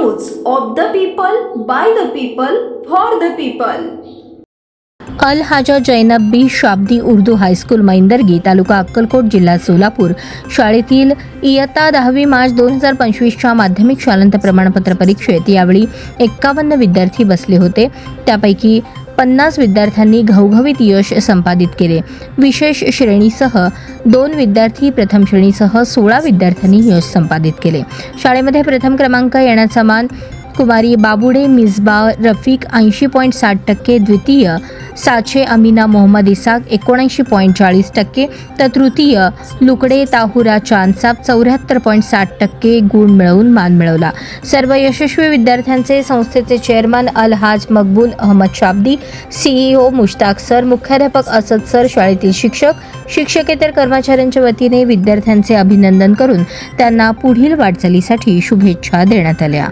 News of the people, by the people, for the people. Al Haja Zainab B Shabdi Urdu high school Maindargi taluka Akkalkot जिल्हा सोलापूर शाळेतील इयत्ता 10वी मार्च 2025च्या माध्यमिक शालांत प्रमाणपत्र परीक्षेत यावेळी 51 विद्यार्थी बसले होते. त्यापैकी 50 विद्यार्थ्यांनी घवघवीत यश संपादित केले. विशेष श्रेणीसह 2 विद्यार्थी, प्रथम श्रेणीसह 16 विद्यार्थ्यांनी यश संपादित केले. शाळेमध्ये प्रथम क्रमांक येण्याचा मान कुमारी बाबुडे मिसबा रफिक 80.60%, द्वितीय साचे अमीना मोहम्मद इसाक 79.40%, तर तृतीय लुकडे ताहुरा चांदसाब 74.60% गुण मिळवून मान मिळवला. सर्व यशस्वी विद्यार्थ्यांचे संस्थेचे चेअरमन अलहाज मकबूल अहमद शाब्दी, CEO मुश्ताक सर, मुख्याध्यापक असद सर, शाळेतील शिक्षक, शिक्षकेतर कर्मचाऱ्यांच्या वतीने विद्यार्थ्यांचे अभिनंदन करून त्यांना पुढील वाटचालीसाठी शुभेच्छा देण्यात आल्या.